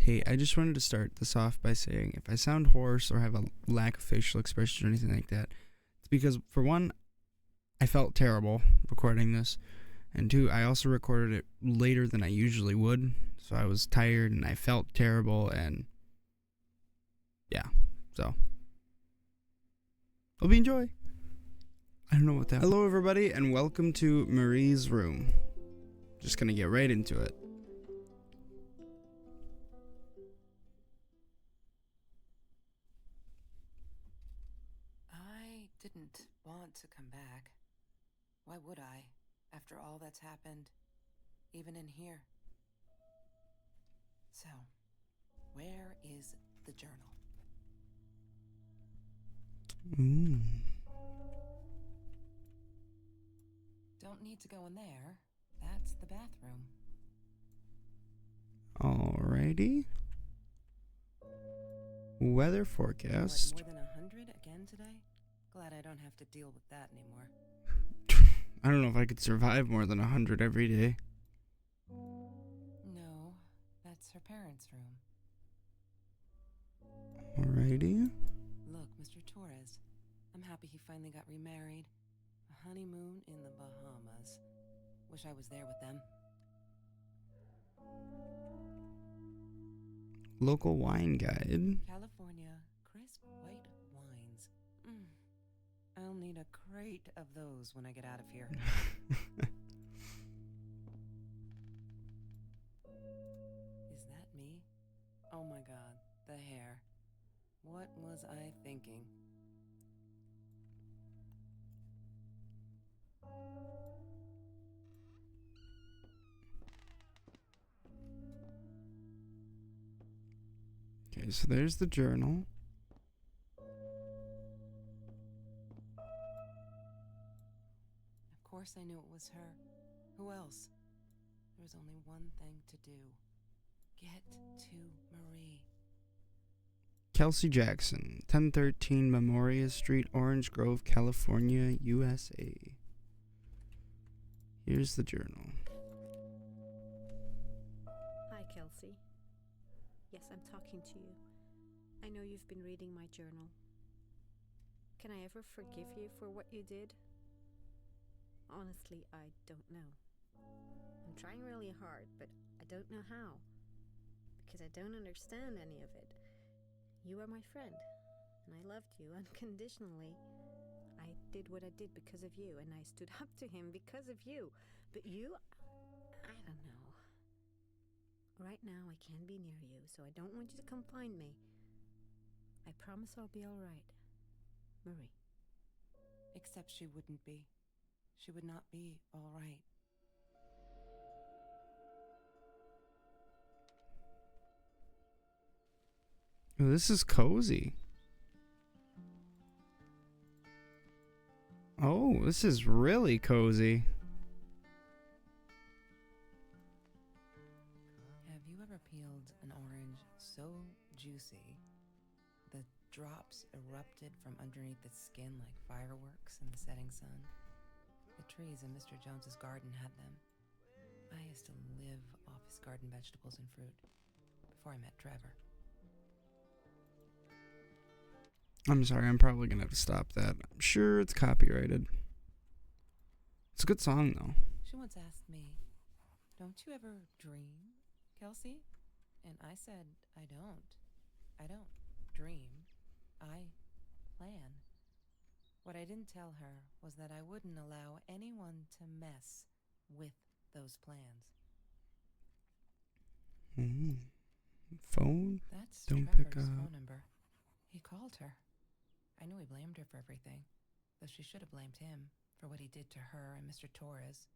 Hey, I just wanted to start this off by saying if I sound hoarse or have a lack of facial expression or anything like that, it's because, for one, I felt terrible recording this, and two, I also recorded it later than I usually would, so I was tired and I felt terrible, and yeah, so hope you enjoy. I don't know what that. Hello, everybody, and welcome to Marie's room. Just gonna get right into it. I didn't want to come back. Why would I, after all that's happened, even in here? So, where is the journal? Don't need to go in there. That's the bathroom. Alrighty. Weather forecast. What, more than 100 again today? Glad I don't have to deal with that anymore. I don't know if I could survive more than 100 every day. No, that's her parents' room. Alrighty. Look, Mr. Torres, I'm happy he finally got remarried. A honeymoon in the Bahamas. Wish I was there with them. Local wine guide. California crisp white wines. I'll need a crate of those when I get out of here. Is that me? Oh my god, the hair. What was I thinking? Okay, so there's the journal. Of course I knew it was her. Who else? There was only one thing to do. Get to Marie. Kelsey Jackson, 1013 Memoria Street, Orange Grove, California, USA. Here's the journal. Hi, Kelsey. Yes, I'm talking to you. I know you've been reading my journal. Can I ever forgive you for what you did? Honestly, I don't know. I'm trying really hard, but I don't know how. Because I don't understand any of it. You are my friend, and I loved you unconditionally. I did what I did because of you, and I stood up to him because of you. But you, I don't know. Right now, I can't be near you, so I don't want you to come find me. I promise I'll be all right. Marie. Except she wouldn't be. She would not be all right. Oh, this is cozy. Oh, this is really cozy. Have you ever peeled an orange so juicy the drops erupted from underneath its skin like fireworks in the setting sun? The trees in Mr. Jones's garden had them. I used to live off his garden vegetables and fruit before I met Trevor. I'm sorry, I'm probably gonna have to stop that. I'm sure it's copyrighted. It's a good song, though. She once asked me, "Don't you ever dream, Kelsey?" And I said, I don't dream. I plan. What I didn't tell her was that I wouldn't allow anyone to mess with those plans. Phone? That's Don't Trevor's pick up. phone number. He called her. I knew he blamed her for everything, though she should have blamed him for what he did to her and Mr. Torres.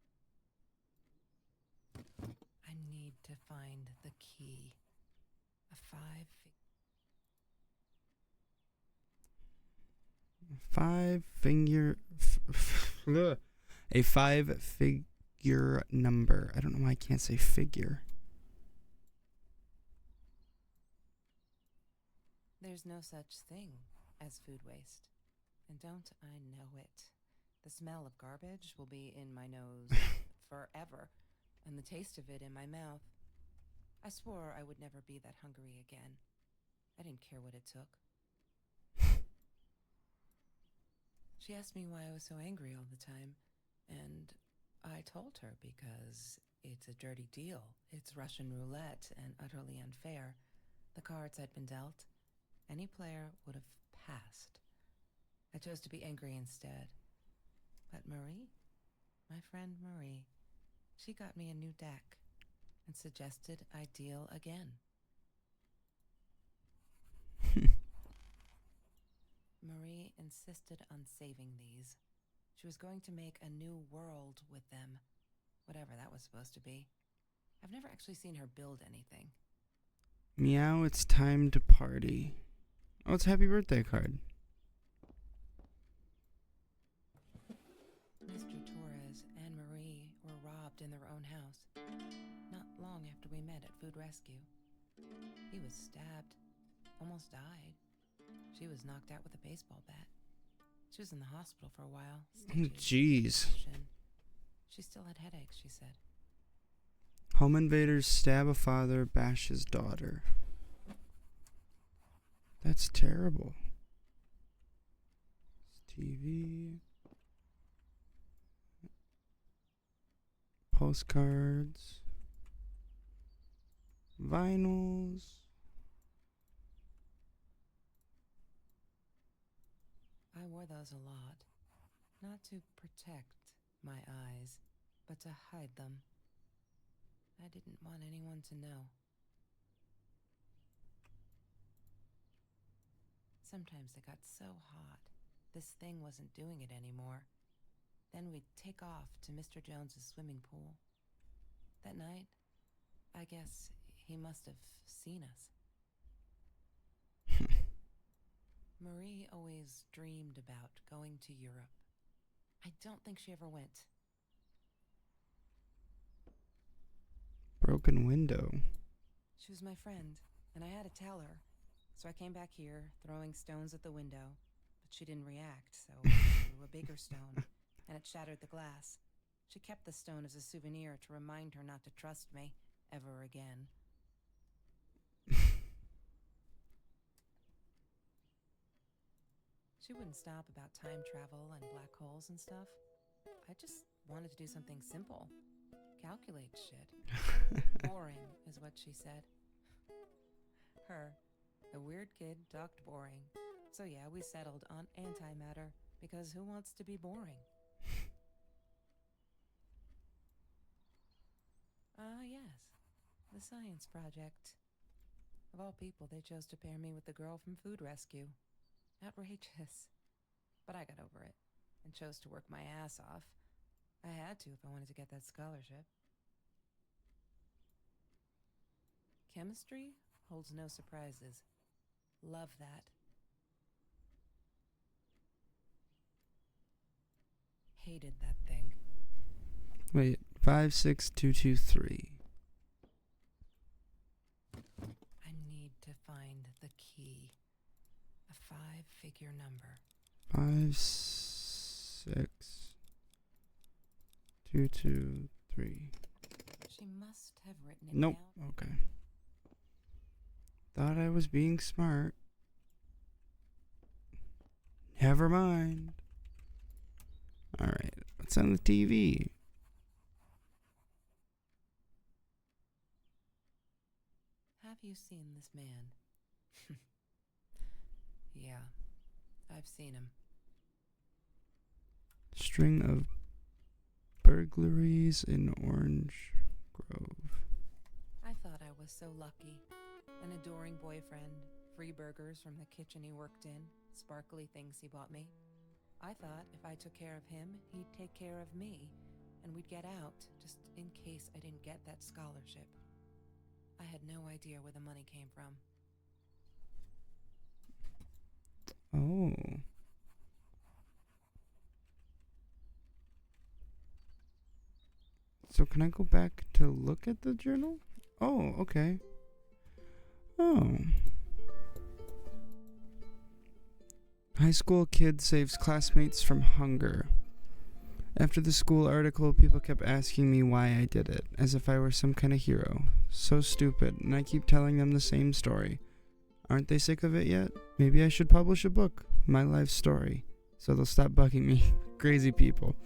I need to find the key. A a 5-figure number. I don't know why I can't say figure. There's no such thing as food waste. And don't I know it? The smell of garbage will be in my nose forever, and the taste of it in my mouth. I swore I would never be that hungry again. I didn't care what it took. She asked me why I was so angry all the time, and I told her because it's a dirty deal. It's Russian roulette and utterly unfair. The cards I'd been dealt, any player would have passed. I chose to be angry instead. But Marie, my friend Marie, she got me a new deck and suggested I deal again. Marie insisted on saving these. She was going to make a new world with them, whatever that was supposed to be. I've never actually seen her build anything. Meow, it's time to party. Oh, it's a happy birthday card. Mr. Torres and Marie were robbed in their own house, not long after we met at Food Rescue. He was stabbed, almost died. She was knocked out with a baseball bat. She was in the hospital for a while. Jeez. She still had headaches, she said. Home invaders stab a father, bash his daughter. That's terrible. TV. Postcards. Vinyls. I wore those a lot. Not to protect my eyes, but to hide them. I didn't want anyone to know. Sometimes it got so hot, this thing wasn't doing it anymore. Then we'd take off to Mr. Jones's swimming pool. That night, I guess he must have seen us. Marie always dreamed about going to Europe. I don't think she ever went. Broken window. She was my friend, and I had to tell her. So I came back here, throwing stones at the window, but she didn't react, so I threw a bigger stone, and it shattered the glass. She kept the stone as a souvenir to remind her not to trust me ever again. She wouldn't stop about time travel and black holes and stuff. I just wanted to do something simple. Calculate shit. Boring is what she said. Her, the weird kid, talked boring. So yeah, we settled on antimatter, because who wants to be boring? Yes. The science project. Of all people, they chose to pair me with the girl from Food Rescue. Outrageous. But I got over it and chose to work my ass off. I had to if I wanted to get that scholarship. Chemistry holds no surprises. Love that. Hated that thing. Wait, 56223. I need to find the key. A 5-figure number. 56223. She must have written it Nope. down. Okay. Thought I was being smart. Never mind. Alright, what's on the TV? Have you seen this man? Yeah, I've seen him. String of burglaries in Orange Grove. I thought I was so lucky. An adoring boyfriend, free burgers from the kitchen he worked in, sparkly things he bought me. I thought if I took care of him, he'd take care of me, and we'd get out, just in case I didn't get that scholarship. I had no idea where the money came from. Oh. So can I go back to look at the journal? Oh, okay. Oh. High school kid saves classmates from hunger. After the school article, people kept asking me why I did it, as if I were some kind of hero. So stupid, and I keep telling them the same story. Aren't they sick of it yet? Maybe I should publish a book, my life story, so they'll stop bugging me. Crazy people.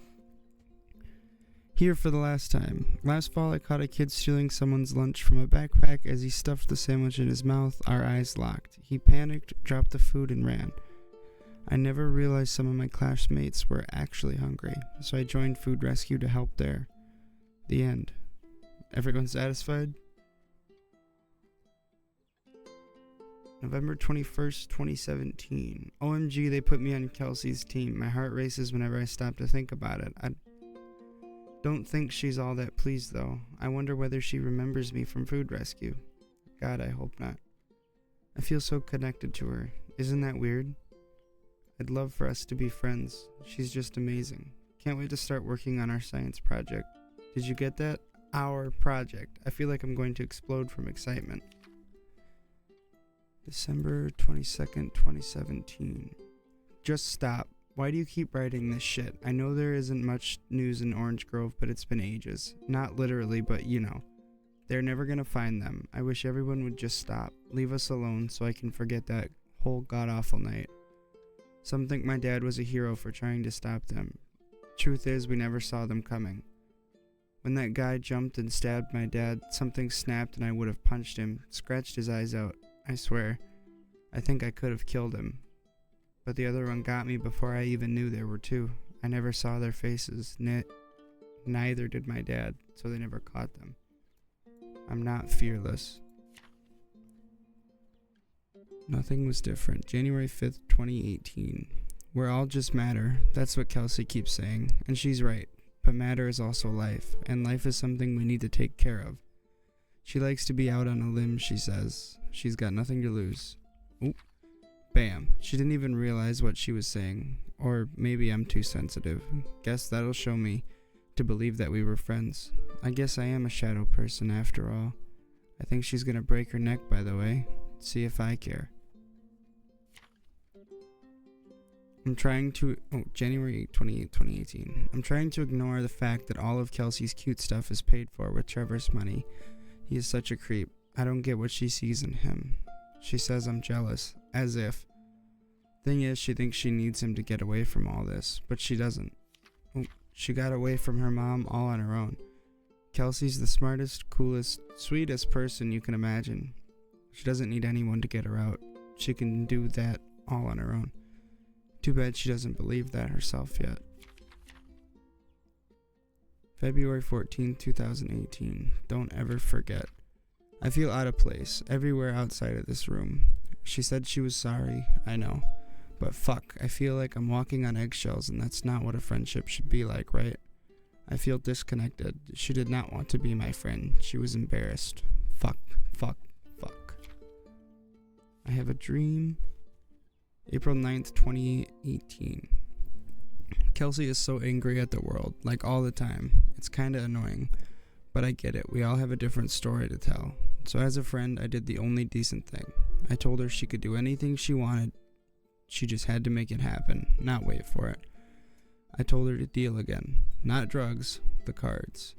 Here for the last time. Last fall, I caught a kid stealing someone's lunch from a backpack. As he stuffed the sandwich in his mouth, our eyes locked. He panicked, dropped the food, and ran. I never realized some of my classmates were actually hungry, so I joined food rescue to help there. The end. Everyone satisfied? November 21st, 2017. OMG, they put me on Kelsey's team. My heart races whenever I stop to think about it. I don't think she's all that pleased, though. I wonder whether she remembers me from food rescue. God, I hope not. I feel so connected to her. Isn't that weird? I'd love for us to be friends. She's just amazing. Can't wait to start working on our science project. Did you get that? Our project. I feel like I'm going to explode from excitement. December 22nd, 2017. Just stop. Why do you keep writing this shit? I know there isn't much news in Orange Grove, but it's been ages. Not literally, but you know. They're never gonna find them. I wish everyone would just stop. Leave us alone so I can forget that whole god-awful night. Some think my dad was a hero for trying to stop them. Truth is, we never saw them coming. When that guy jumped and stabbed my dad, something snapped and I would have punched him, scratched his eyes out. I swear. I think I could have killed him. But the other one got me before I even knew there were two. I never saw their faces. Neither did my dad, so they never caught them. I'm not fearless. Nothing was different. January 5th, 2018. We're all just matter. That's what Kelsey keeps saying. And she's right. But matter is also life. And life is something we need to take care of. She likes to be out on a limb, she says. She's got nothing to lose. Oop. Bam. She didn't even realize what she was saying. Or maybe I'm too sensitive. Guess that'll show me to believe that we were friends. I guess I am a shadow person after all. I think she's gonna break her neck, by the way. See if I care. January 28, 2018. I'm trying to ignore the fact that all of Kelsey's cute stuff is paid for with Trevor's money. He is such a creep. I don't get what she sees in him. She says I'm jealous. As if. Thing is, she thinks she needs him to get away from all this, but she doesn't. She got away from her mom all on her own. Kelsey's the smartest, coolest, sweetest person you can imagine. She doesn't need anyone to get her out. She can do that all on her own. Too bad she doesn't believe that herself yet. February 14, 2018. Don't ever forget. I feel out of place everywhere outside of this room. She said she was sorry, I know. But fuck, I feel like I'm walking on eggshells and that's not what a friendship should be like, right? I feel disconnected. She did not want to be my friend. She was embarrassed. Fuck. I have a dream. April 9th, 2018. Kelsey is so angry at the world, like all the time. It's kinda annoying, but I get it. We all have a different story to tell. So as a friend, I did the only decent thing. I told her she could do anything she wanted. She just had to make it happen, not wait for it. I told her to deal again. Not drugs, the cards.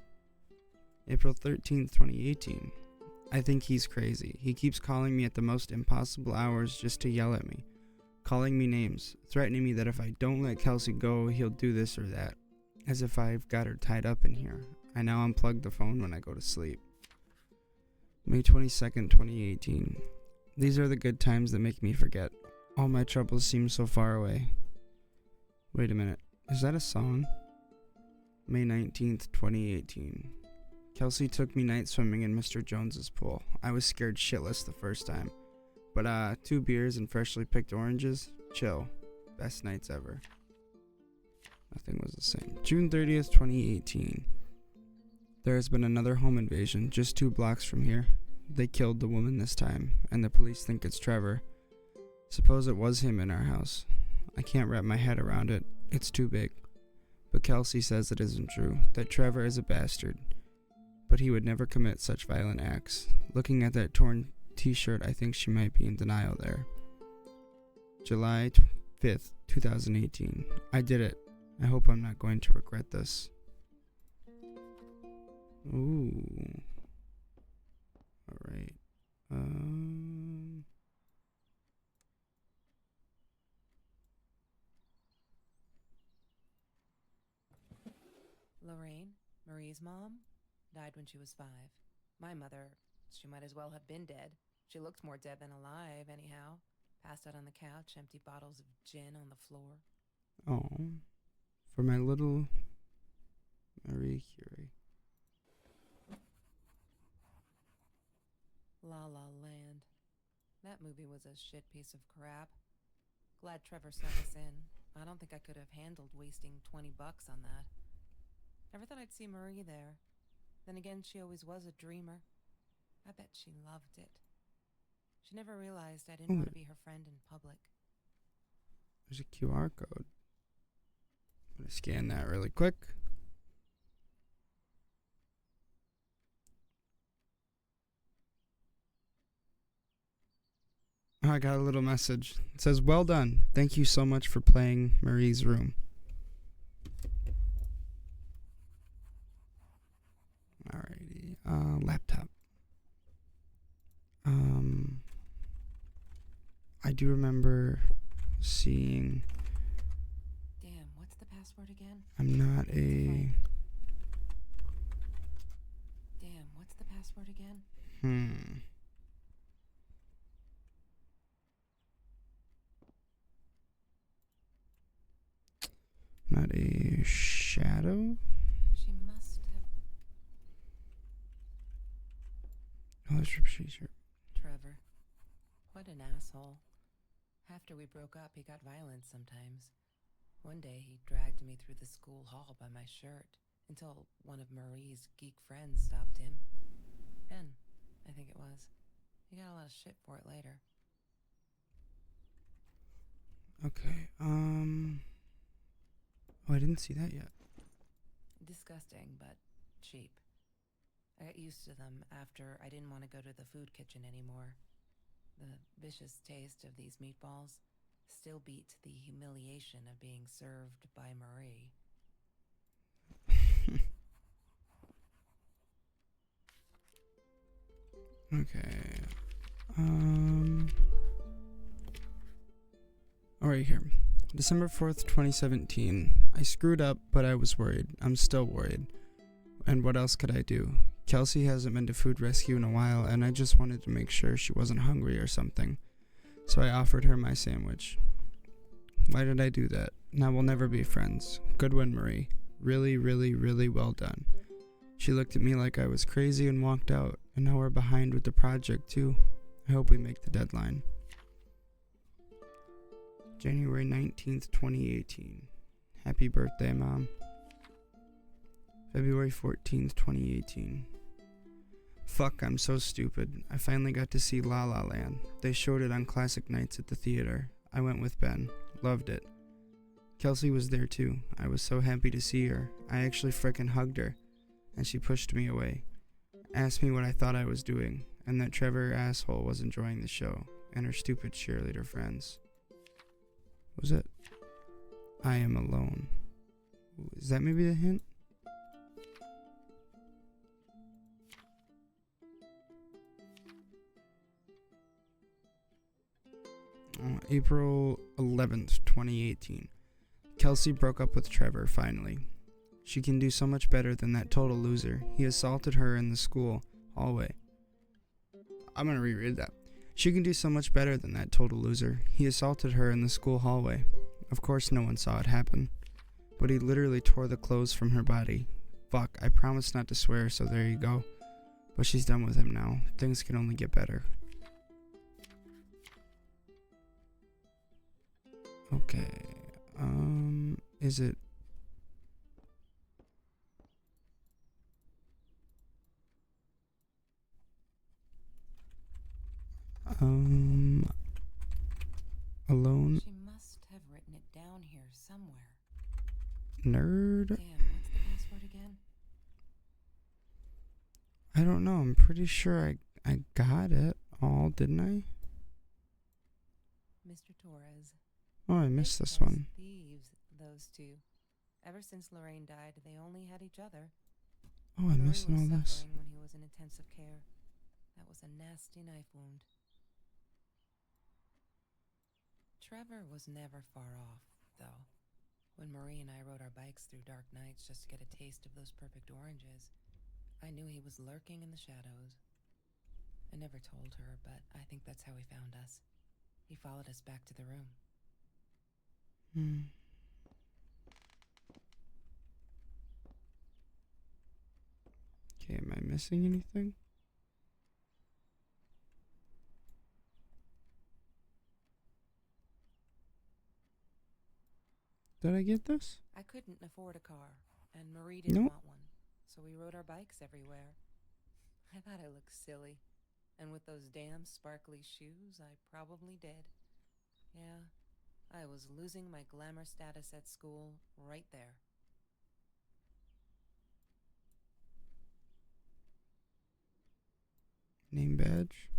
April 13th, 2018. I think he's crazy. He keeps calling me at the most impossible hours just to yell at me. Calling me names, threatening me that if I don't let Kelsey go, he'll do this or that. As if I've got her tied up in here. I now unplug the phone when I go to sleep. May 22nd, 2018. These are the good times that make me forget. All my troubles seem so far away. Wait a minute. Is that a song? May 19th, 2018. Kelsey took me night swimming in Mr. Jones's pool. I was scared shitless the first time. But 2 beers and freshly picked oranges, chill. Best nights ever. Nothing was the same. June 30th, 2018. There has been another home invasion just 2 blocks from here. They killed the woman this time, and the police think it's Trevor. Suppose it was him in our house. I can't wrap my head around it. It's too big. But Kelsey says it isn't true, that Trevor is a bastard. But he would never commit such violent acts. Looking at that torn t-shirt, I think she might be in denial there. July 5th, 2018. I did it. I hope I'm not going to regret this. Ooh. Alright. Lorraine, Marie's mom, died when she was 5. My mother, she might as well have been dead. She looked more dead than alive, anyhow. Passed out on the couch, empty bottles of gin on the floor. Oh. For my little Marie Curie. La La Land. That movie was a shit piece of crap. Glad Trevor snuck us in. I don't think I could have handled wasting $20 on that. Never thought I'd see Marie there. Then again, she always was a dreamer. I bet she loved it. She never realized I didn't want to be her friend in public. There's a QR code. I'm going to scan that really quick. Oh, I got a little message. It says, "Well done. Thank you so much for playing Marie's Room." Alrighty. Laptop. I do remember seeing... Damn, what's the password again? I'm not a... Damn, what's the password again? Not a shadow? She must have... Oh, that's She's Trevor. What an asshole. After we broke up, he got violent sometimes. One day, he dragged me through the school hall by my shirt until one of Marie's geek friends stopped him. Ben, I think it was. He got a lot of shit for it later. Okay, Oh, I didn't see that yet. Disgusting, but cheap. I got used to them after I didn't want to go to the food kitchen anymore. The vicious taste of these meatballs still beat the humiliation of being served by Marie. Okay. Alright, here. December 4th, 2017. I screwed up, but I was worried. I'm still worried. And what else could I do? Kelsey hasn't been to food rescue in a while, and I just wanted to make sure she wasn't hungry or something. So I offered her my sandwich. Why did I do that? Now we'll never be friends. Good one, Marie. Really, really, really well done. She looked at me like I was crazy and walked out, and now we're behind with the project too. I hope we make the deadline. January 19th, 2018. Happy birthday, Mom. February 14th, 2018. Fuck, I'm so stupid. I finally got to see La La Land. They showed it on classic nights at the theater. I went with Ben. Loved it. Kelsey was there too. I was so happy to see her. I actually frickin' hugged her. And she pushed me away. Asked me what I thought I was doing. And that Trevor asshole was enjoying the show. And her stupid cheerleader friends. What was it? I am alone. Is that maybe the hint? April 11th, 2018. Kelsey broke up with Trevor, finally. She can do so much better than that total loser. He assaulted her in the school hallway. I'm gonna reread that. She can do so much better than that total loser. He assaulted her in the school hallway. Of course no one saw it happen. But he literally tore the clothes from her body. Fuck, I promised not to swear, so there you go. But she's done with him now. Things can only get better. Okay. Is it... Alone? She must have written it down here somewhere. Nerd? Damn, what's the password again? I don't know. I'm pretty sure I got it all, didn't I? Mr. Torres. Oh, I missed this Those one. Thieves, those two. Ever since Lorraine died, they only had each other. Oh, I'm Marie missing was all this. suffering when he was in intensive care. That was a nasty knife wound. Trevor was never far off, though. When Marie and I rode our bikes through dark nights just to get a taste of those perfect oranges, I knew he was lurking in the shadows. I never told her, but I think that's how he found us. He followed us back to the room. Okay, am I missing anything? Did I get this? I couldn't afford a car, and Marie didn't Nope. want one, so we rode our bikes everywhere. I thought I looked silly, and with those damn sparkly shoes, I probably did. Yeah, I was losing my glamour status at school right there. Name badge?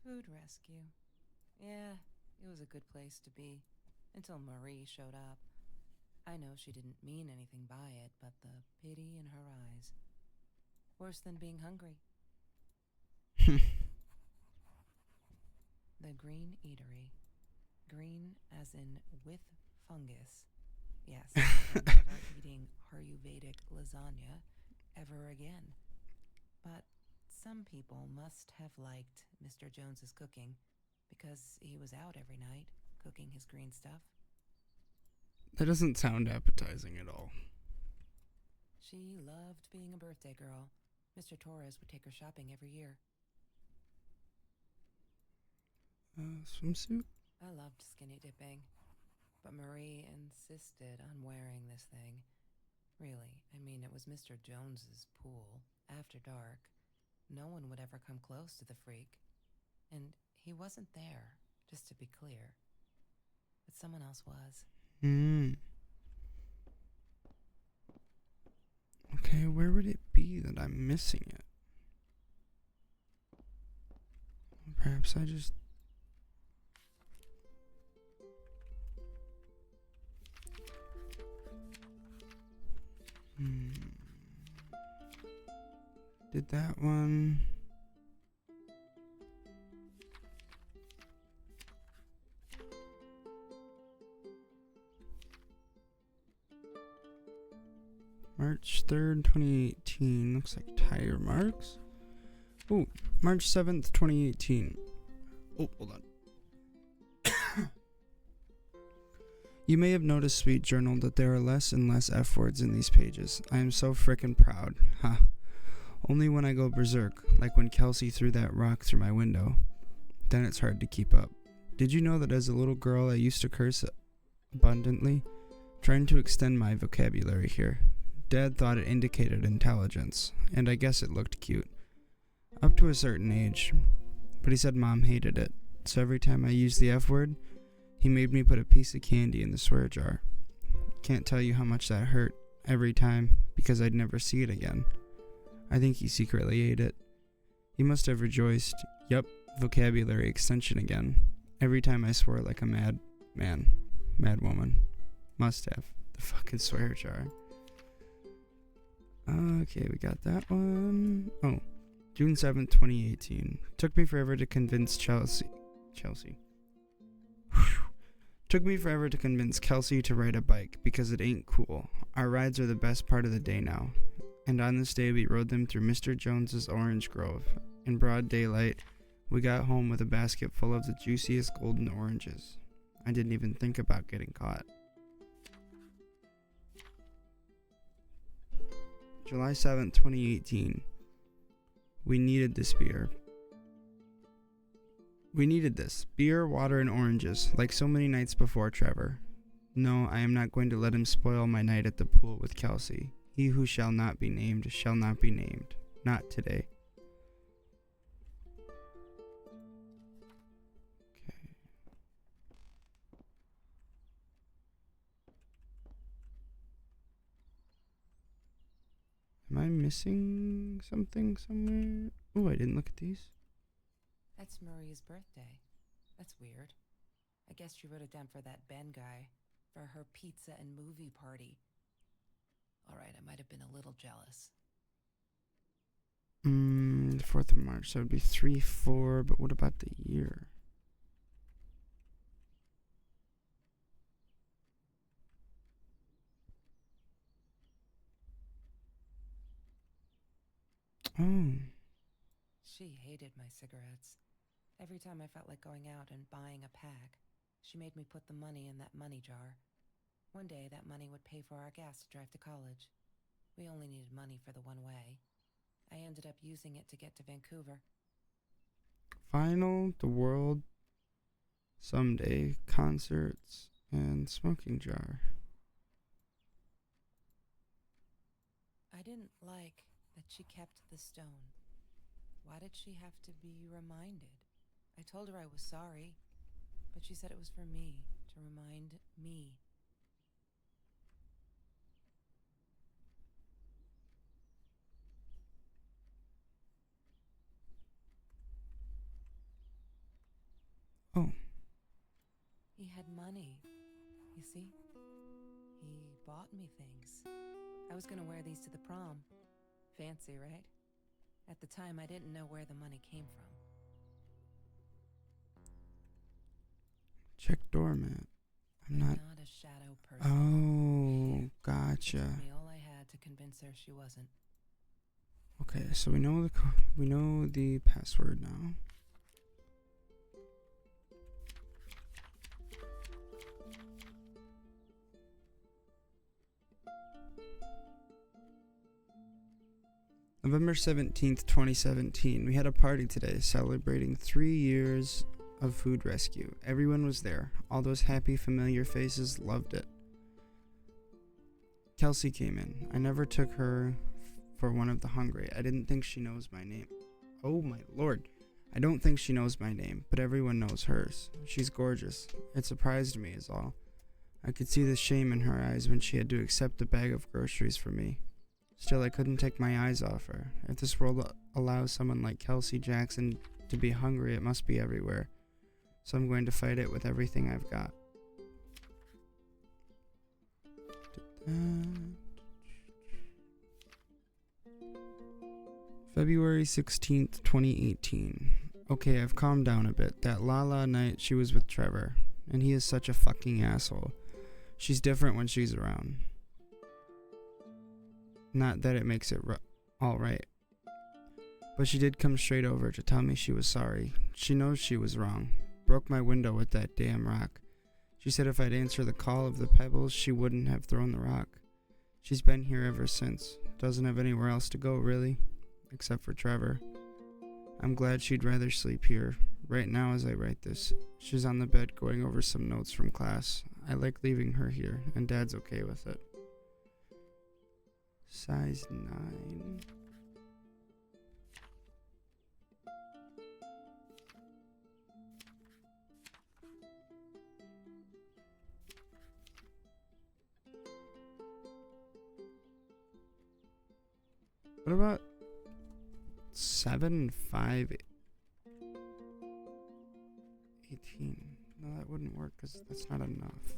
Food rescue. Yeah, it was a good place to be, until Marie showed up. I know she didn't mean anything by it, but the pity in her eyes. Worse than being hungry. The Green Eatery. Green as in with fungus. Yes, I'm never eating Ayurvedic lasagna ever again. But some people must have liked Mr. Jones's cooking because he was out every night cooking his green stuff. That doesn't sound appetizing at all. She loved being a birthday girl. Mr. Torres would take her shopping every year. Swimsuit? I loved skinny dipping, but Marie insisted on wearing this thing. Really, I mean, it was Mr. Jones's pool, after dark. No one would ever come close to the freak. And he wasn't there, just to be clear. But someone else was. Okay, where would it be that I'm missing it? Perhaps I just... Did that one... March 3rd, 2018. Looks like tire marks. Oh, March 7th, 2018. Oh, hold on. You may have noticed, sweet journal, that there are less and less F words in these pages. I am so frickin' proud. Ha. Only when I go berserk, like when Kelsey threw that rock through my window. Then it's hard to keep up. Did you know that as a little girl I used to curse abundantly? Trying to extend my vocabulary here. Dad thought it indicated intelligence, and I guess it looked cute. Up to a certain age. But he said Mom hated it, so every time I used the F word, he made me put a piece of candy in the swear jar. Can't tell you how much that hurt every time, because I'd never see it again. I think he secretly ate it. He must have rejoiced. Yup, vocabulary extension again. Every time I swore like a mad woman. Must have. The fucking swear jar. Okay, we got that one. Oh, June 7th, 2018. Took me forever to convince Chelsea. Took me forever to convince Kelsey to ride a bike because it ain't cool. Our rides are the best part of the day now. And on this day we rode them through Mr. Jones's orange grove. In broad daylight, we got home with a basket full of the juiciest golden oranges. I didn't even think about getting caught. July 7th, 2018. We needed this beer. We needed this. Beer, water, and oranges, like so many nights before, Trevor. No, I am not going to let him spoil my night at the pool with Kelsey. He who shall not be named shall not be named. Not today. Okay. Am I missing something somewhere? Oh, I didn't look at these. That's Marie's birthday. That's weird. I guess she wrote it down for that Ben guy, for her pizza and movie party. All right, I might have been a little jealous. The 4th of March, so it would be 3-4, but what about the year? Oh. She hated my cigarettes. Every time I felt like going out and buying a pack, she made me put the money in that money jar. One day, that money would pay for our gas to drive to college. We only needed money for the one way. I ended up using it to get to Vancouver. Final, the world, someday, concerts, and smoking jar. I didn't like that she kept the stone. Why did she have to be reminded? I told her I was sorry, but she said it was for me, to remind me. Oh. He had money, you see? He bought me things. I was gonna wear these to the prom. Fancy, right? At the time, I didn't know where the money came from. Check doormat. I'm not a shadow person. Oh, It gotcha. took me all I had to convince her she wasn't. Okay, so we know the password now. November 17th, 2017. We had a party today celebrating 3 years of food rescue. Everyone was there. All those happy, familiar faces loved it. Kelsey came in. I never took her for one of the hungry. I didn't think she knows my name. Oh my lord. I don't think she knows my name, but everyone knows hers. She's gorgeous. It surprised me is all. I could see the shame in her eyes when she had to accept a bag of groceries for me. Still, I couldn't take my eyes off her. If this world allows someone like Kelsey Jackson to be hungry, it must be everywhere. So I'm going to fight it with everything I've got. February 16th, 2018. Okay, I've calmed down a bit. That Lala night, she was with Trevor, and he is such a fucking asshole. She's different when she's around. Not that it makes it all right. But she did come straight over to tell me she was sorry. She knows she was wrong. Broke my window with that damn rock. She said if I'd answer the call of the pebbles, she wouldn't have thrown the rock. She's been here ever since. Doesn't have anywhere else to go, really. Except for Trevor. I'm glad she'd rather sleep here. Right now as I write this, she's on the bed going over some notes from class. I like leaving her here, and Dad's okay with it. Size 9. What about 7, 5, 18? No, that wouldn't work because that's not enough.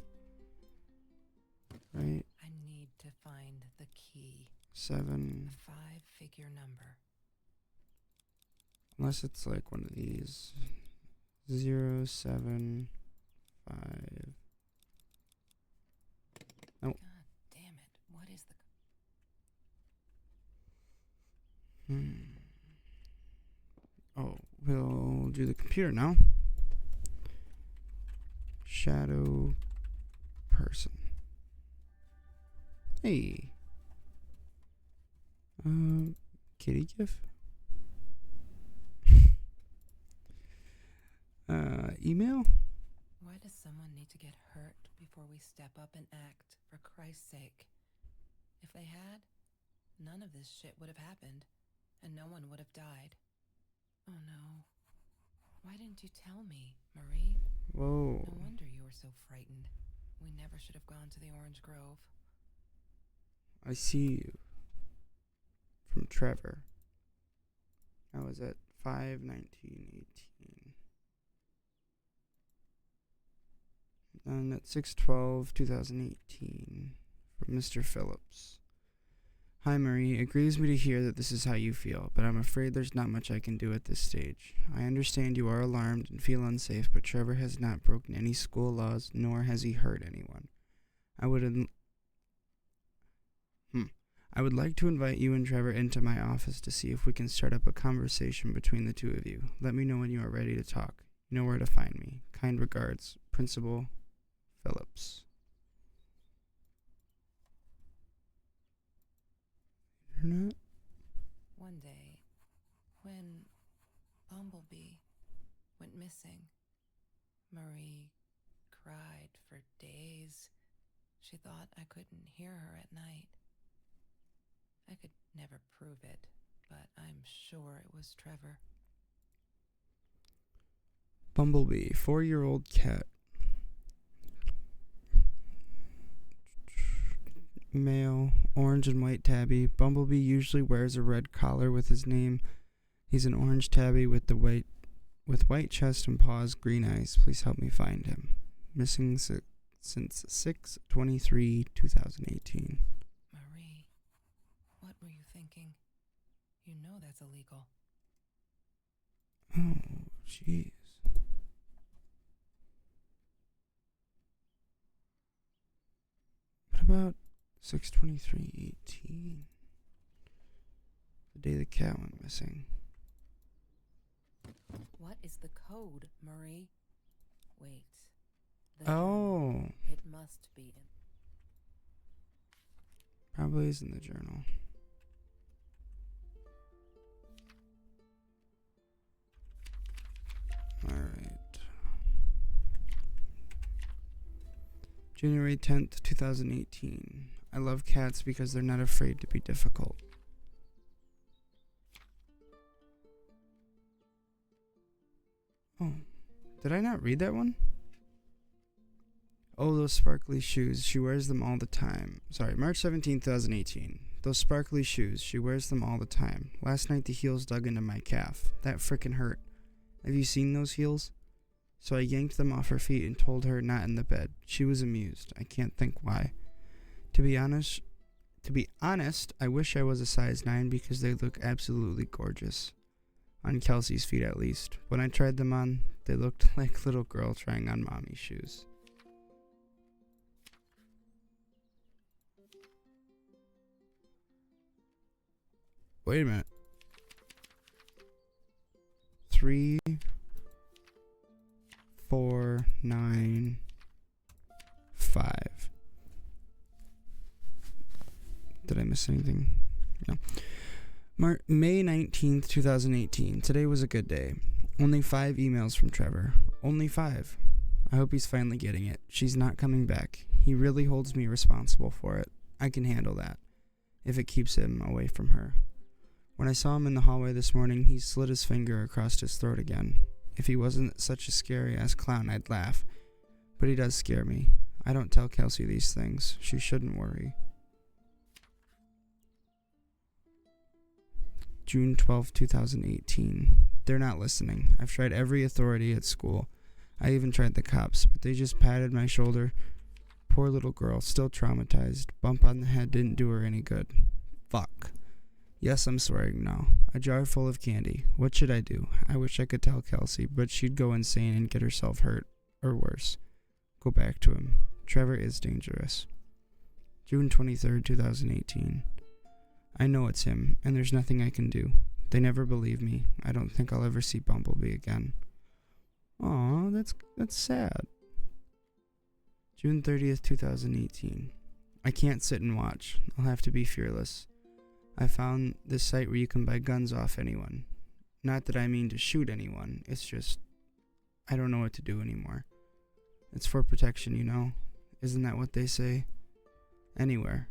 Right? I need to find the key. 7. A 5-figure number. Unless it's like one of these. 0, 7, 5. Oh. God damn it. What is the... Oh, we'll do the computer now. Shadow person. Hey. Kitty gif. Email? Why does someone need to get hurt before we step up and act, for Christ's sake? If they had, none of this shit would have happened, and no one would have died. Oh no. Why didn't you tell me, Marie? Whoa. No wonder you were so frightened. We never should have gone to the Orange Grove. I see you. From Trevor. I was at 5/19/18. And at 6/12/2018 from Mr. Phillips. Hi, Marie. It grieves me to hear that this is how you feel, but I'm afraid there's not much I can do at this stage. I understand you are alarmed and feel unsafe, but Trevor has not broken any school laws, nor has he hurt anyone. I would like to invite you and Trevor into my office to see if we can start up a conversation between the two of you. Let me know when you are ready to talk. You know where to find me. Kind regards, Principal Phillips. Internet? One day, when Bumblebee went missing, Marie cried for days. She thought I couldn't hear her at night. I could never prove it, but I'm sure it was Trevor. Bumblebee, 4-year-old cat. Male, orange and white tabby. Bumblebee usually wears a red collar with his name. He's an orange tabby with white chest and paws, green eyes. Please help me find him. Missing since 6/23/2018. Marie, what were you thinking? You know that's illegal. Oh, jeez. What about 6/23/18? The day the cat went missing. What is the code, Marie? Wait. The Oh. journal. It must be in. Probably is in the journal. Alright. January 10th, 2018. I love cats because they're not afraid to be difficult. Oh, did I not read that one? Oh, those sparkly shoes. She wears them all the time. Sorry, March 17th, 2018. Those sparkly shoes. She wears them all the time. Last night the heels dug into my calf. That frickin' hurt. Have you seen those heels? So I yanked them off her feet and told her not in the bed. She was amused. I can't think why. To be honest, I wish I was a size 9 because they look absolutely gorgeous. On Kelsey's feet at least. When I tried them on, they looked like little girl trying on mommy's shoes. Wait a minute. 3, 4, 9, 5. Did I miss anything? No. May 19th, 2018. Today was a good day. Only 5 emails from Trevor. Only 5. I hope he's finally getting it. She's not coming back. He really holds me responsible for it. I can handle that, if it keeps him away from her. When I saw him in the hallway this morning, he slid his finger across his throat again. If he wasn't such a scary-ass clown, I'd laugh. But he does scare me. I don't tell Kelsey these things. She shouldn't worry. June 12, 2018. They're not listening. I've tried every authority at school. I even tried the cops, but they just patted my shoulder. Poor little girl, still traumatized. Bump on the head didn't do her any good. Fuck. Yes, I'm swearing now. A jar full of candy. What should I do? I wish I could tell Kelsey, but she'd go insane and get herself hurt. Or worse. Go back to him. Trevor is dangerous. June 23rd, 2018. I know it's him, and there's nothing I can do. They never believe me. I don't think I'll ever see Bumblebee again. Aw, that's sad. June 30th, 2018. I can't sit and watch. I'll have to be fearless. I found this site where you can buy guns off anyone. Not that I mean to shoot anyone. It's just, I don't know what to do anymore. It's for protection, you know? Isn't that what they say? Anyway,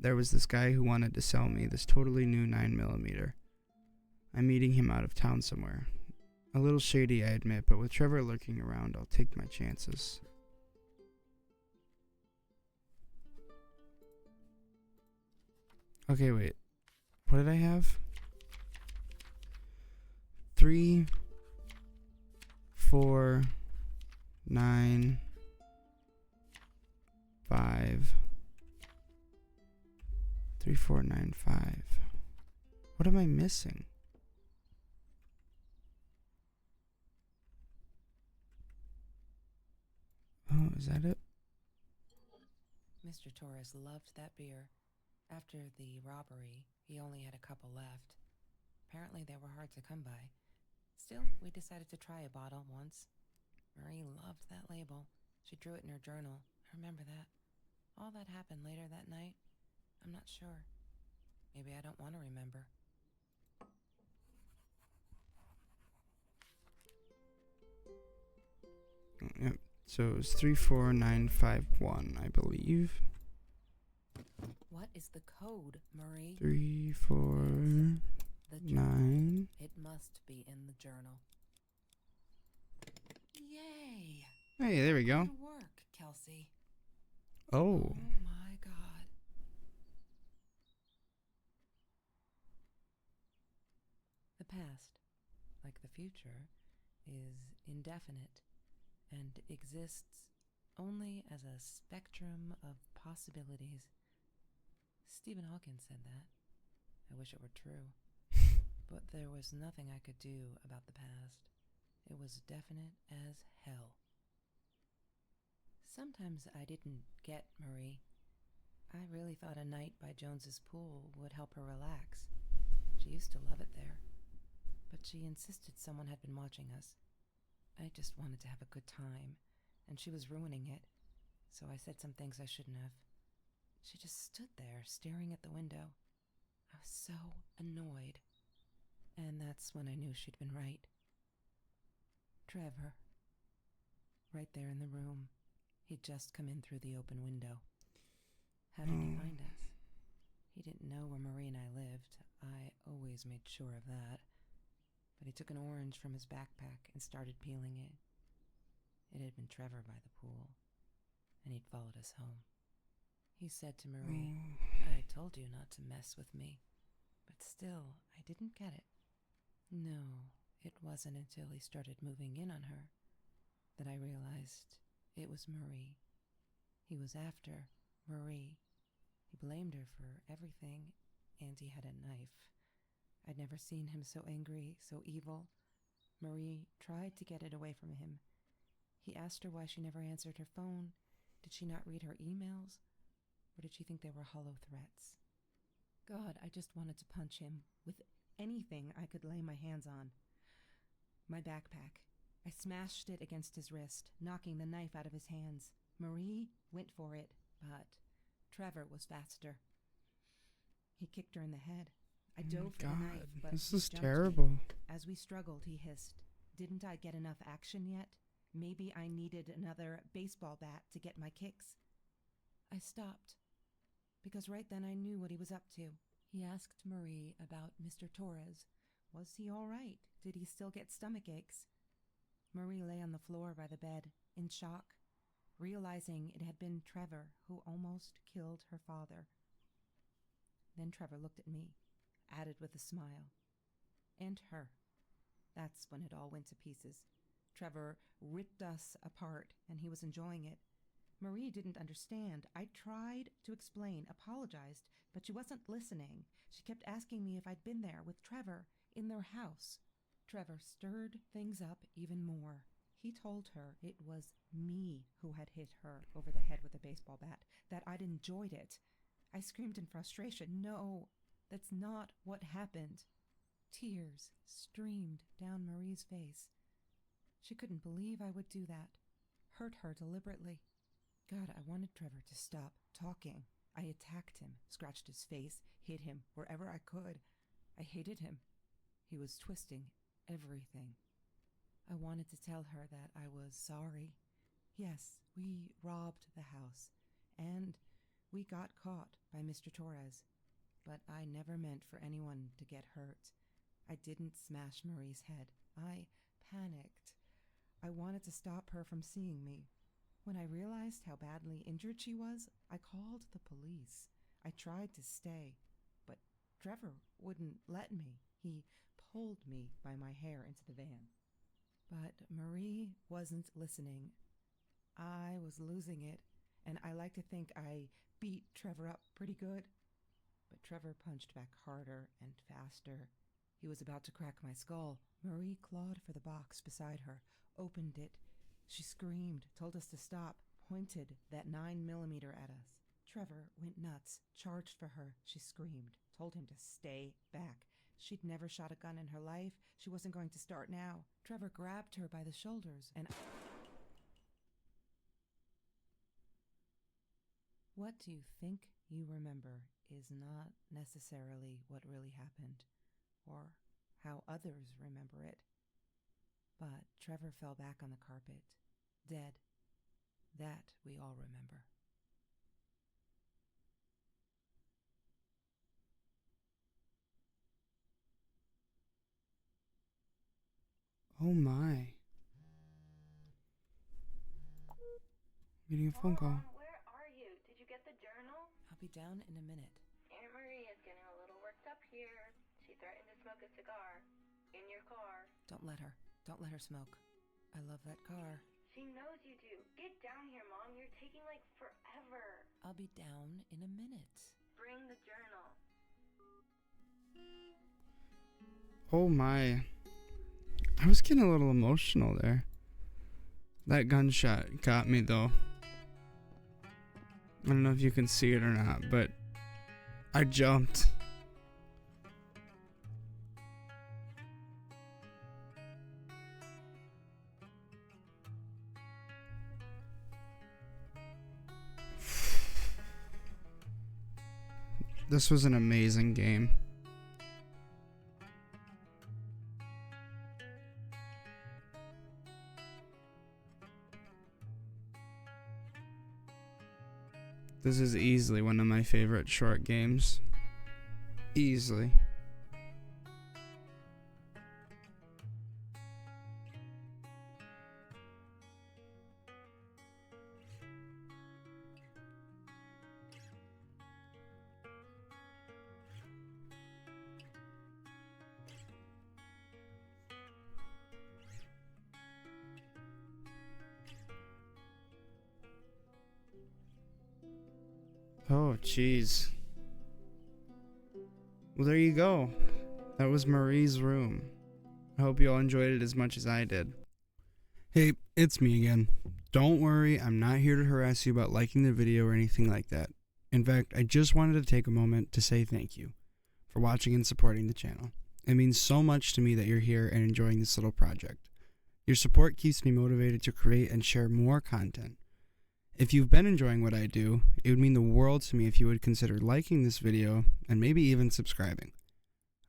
there was this guy who wanted to sell me this totally new 9mm. I'm meeting him out of town somewhere. A little shady, I admit, but with Trevor lurking around, I'll take my chances. Okay, wait. What did I have? 3, 4, 9, 5, 3495. What am I missing? Oh, is that it? Mr. Torres loved that beer. After the robbery, he only had a couple left. Apparently, they were hard to come by. Still, we decided to try a bottle once. Marie loved that label. She drew it in her journal. I remember that. All that happened later that night, I'm not sure. Maybe I don't want to remember. Yep. So it was 34951, I believe. What is the code, Marie? 349. The journal. It must be in the journal. Yay! Hey, there we go. Good work, Kelsey. Oh. Oh my God. The past, like the future, is indefinite and exists only as a spectrum of possibilities. Stephen Hawking said that. I wish it were true. But there was nothing I could do about the past. It was definite as hell. Sometimes I didn't get Marie. I really thought a night by Jones's pool would help her relax. She used to love it there. But she insisted someone had been watching us. I just wanted to have a good time, and she was ruining it, so I said some things I shouldn't have. She just stood there, staring at the window. I was so annoyed. And that's when I knew she'd been right. Trevor. Right there in the room. He'd just come in through the open window. How did he find us? He didn't know where Marie and I lived. I always made sure of that. But he took an orange from his backpack and started peeling it. It had been Trevor by the pool, and he'd followed us home. He said to Marie, I told you not to mess with me. But still, I didn't get it. No, it wasn't until he started moving in on her that I realized it was Marie. He was after Marie. He blamed her for everything, and he had a knife. I'd never seen him so angry, so evil. Marie tried to get it away from him. He asked her why she never answered her phone. Did she not read her emails? Or did she think they were hollow threats? God, I just wanted to punch him with anything I could lay my hands on. My backpack. I smashed it against his wrist, knocking the knife out of his hands. Marie went for it, but Trevor was faster. He kicked her in the head. I dove for the knife, but this he is jumped terrible. me. As we struggled, he hissed, "Didn't I get enough action yet? Maybe I needed another baseball bat to get my kicks." I stopped, because right then I knew what he was up to. He asked Marie about Mr. Torres. Was he all right? Did he still get stomach aches? Marie lay on the floor by the bed, in shock, realizing it had been Trevor who almost killed her father. Then Trevor looked at me, added with a smile. And her. That's when it all went to pieces. Trevor ripped us apart, and he was enjoying it. Marie didn't understand. I tried to explain, apologized, but she wasn't listening. She kept asking me if I'd been there with Trevor in their house. Trevor stirred things up even more. He told her it was me who had hit her over the head with a baseball bat, that I'd enjoyed it. I screamed in frustration, "No, that's not what happened." Tears streamed down Marie's face. She couldn't believe I would do that, hurt her deliberately. God, I wanted Trevor to stop talking. I attacked him, scratched his face, hit him wherever I could. I hated him. He was twisting everything. I wanted to tell her that I was sorry. Yes, we robbed the house, and we got caught by Mr. Torres, but I never meant for anyone to get hurt. I didn't smash Marie's head. I panicked. I wanted to stop her from seeing me. When I realized how badly injured she was, I called the police. I tried to stay, but Trevor wouldn't let me. He pulled me by my hair into the van. But Marie wasn't listening. I was losing it, and I like to think I beat Trevor up pretty good. but Trevor punched back harder and faster. He was about to crack my skull. Marie clawed for the box beside her, opened it. She screamed, told us to stop, pointed that 9mm at us. Trevor went nuts, charged for her. She screamed, told him to stay back. She'd never shot a gun in her life. She wasn't going to start now. Trevor grabbed her by the shoulders and... What you think you remember is not necessarily what really happened, or how others remember it. But Trevor fell back on the carpet, dead. That we all remember. Oh my. Getting a phone call. Where are you? Did you get the journal? I'll be down in a minute. Aunt Marie is getting a little worked up here. She threatened to smoke a cigar. In your car. Don't let her. Don't let her smoke. I love that car. She knows you do. Get down here, Mom. You're taking like forever. I'll be down in a minute. Bring the journal. Oh my. I was getting a little emotional there. That gunshot got me though. I don't know if you can see it or not, but I jumped. This was an amazing game. This is easily one of my favorite short games. Easily. Oh, jeez. Well, there you go. That was Marie's room. I hope you all enjoyed it as much as I did. Hey, it's me again. Don't worry, I'm not here to harass you about liking the video or anything like that. In fact, I just wanted to take a moment to say thank you for watching and supporting the channel. It means so much to me that you're here and enjoying this little project. Your support keeps me motivated to create and share more content. If you've been enjoying what I do, it would mean the world to me if you would consider liking this video and maybe even subscribing.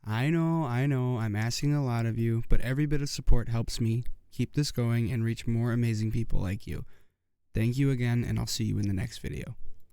I know, I'm asking a lot of you, but every bit of support helps me keep this going and reach more amazing people like you. Thank you again, and I'll see you in the next video.